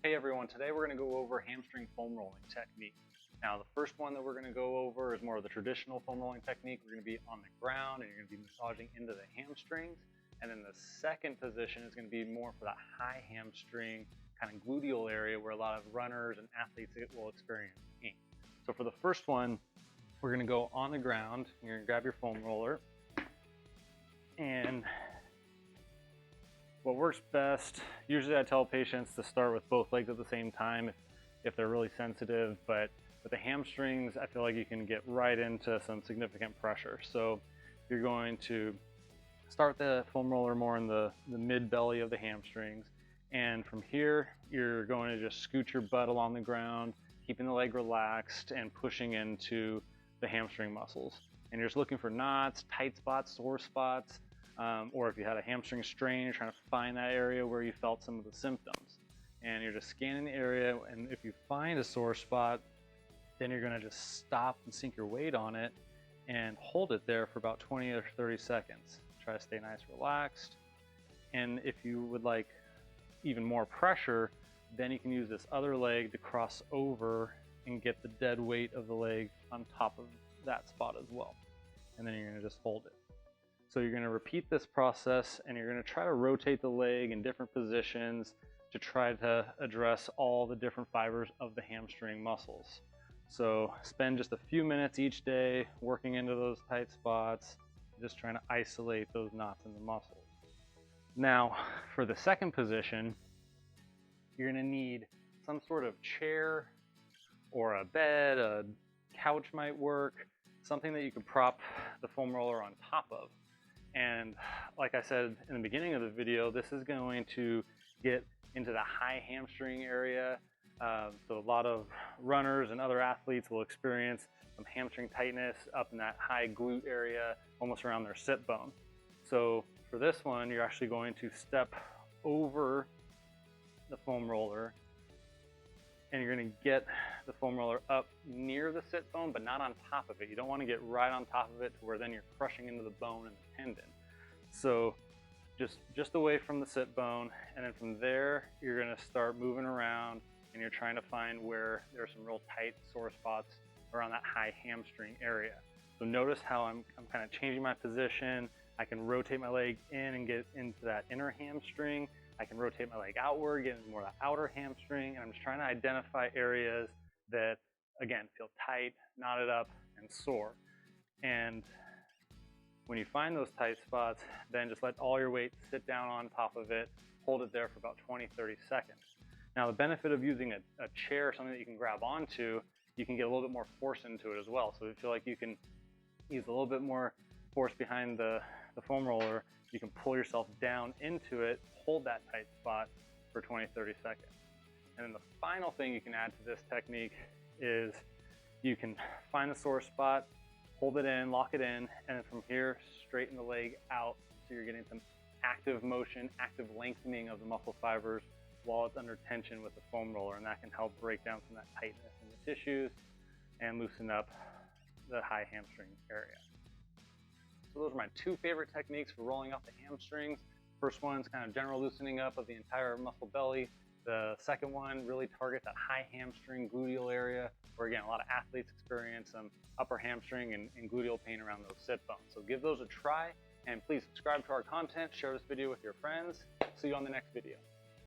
Hey everyone, today we're going to go over hamstring foam rolling technique. Now the first one that we're going to go over is more of the traditional foam rolling technique. We're going to be on the ground and you're going to be massaging into the hamstrings. And then the second position is going to be more for that high hamstring kind of gluteal area where a lot of runners and athletes will experience pain. So for the first one, we're going to go on the ground. You're going to grab your foam roller, and what works best, usually I tell patients to start with both legs at the same time if they're really sensitive, but with the hamstrings, I feel like you can get right into some significant pressure. So you're going to start the foam roller more in the mid belly of the hamstrings. And from here, you're going to just scoot your butt along the ground, keeping the leg relaxed and pushing into the hamstring muscles. And you're just looking for knots, tight spots, sore spots, or if you had a hamstring strain, you're trying to find that area where you felt some of the symptoms. And you're just scanning the area, and if you find a sore spot, then you're gonna just stop and sink your weight on it and hold it there for about 20 or 30 seconds. Try to stay nice, relaxed. And if you would like even more pressure, then you can use this other leg to cross over and get the dead weight of the leg on top of that spot as well. And then you're gonna just hold it. So you're going to repeat this process and you're going to try to rotate the leg in different positions to try to address all the different fibers of the hamstring muscles. So spend just a few minutes each day working into those tight spots, just trying to isolate those knots in the muscles. Now for the second position, you're going to need some sort of chair or a bed, a couch might work, something that you could prop the foam roller on top of. And like I said in the beginning of the video, this is going to get into the high hamstring area. So a lot of runners and other athletes will experience some hamstring tightness up in that high glute area, almost around their sit bone. So for this one, you're actually going to step over the foam roller, and you're going to get the foam roller up near the sit bone, but not on top of it. You don't want to get right on top of it to where then you're crushing into the bone and the tendon. So just away from the sit bone, and then from there, you're going to start moving around and you're trying to find where there's some real tight sore spots around that high hamstring area. So notice how I'm kind of changing my position. I can rotate my leg in and get into that inner hamstring. I can rotate my leg outward, get into more of the outer hamstring, and I'm just trying to identify areas that, again, feel tight, knotted up, and sore. And when you find those tight spots, then just let all your weight sit down on top of it, hold it there for about 20, 30 seconds. Now the benefit of using a chair, something that you can grab onto, you can get a little bit more force into it as well. So if you feel like you can use a little bit more force behind the foam roller, you can pull yourself down into it, hold that tight spot for 20, 30 seconds. And then the final thing you can add to this technique is you can find the sore spot, hold it in, lock it in, and then from here, straighten the leg out so you're getting some active motion, active lengthening of the muscle fibers while it's under tension with the foam roller, and that can help break down some of that tightness in the tissues and loosen up the high hamstring area. So those are my two favorite techniques for rolling up the hamstrings. First one's kind of general loosening up of the entire muscle belly. The second one really targets that high hamstring gluteal area where, again, a lot of athletes experience some upper hamstring and gluteal pain around those sit bones. So give those a try, and please subscribe to our content, share this video with your friends. See you on the next video.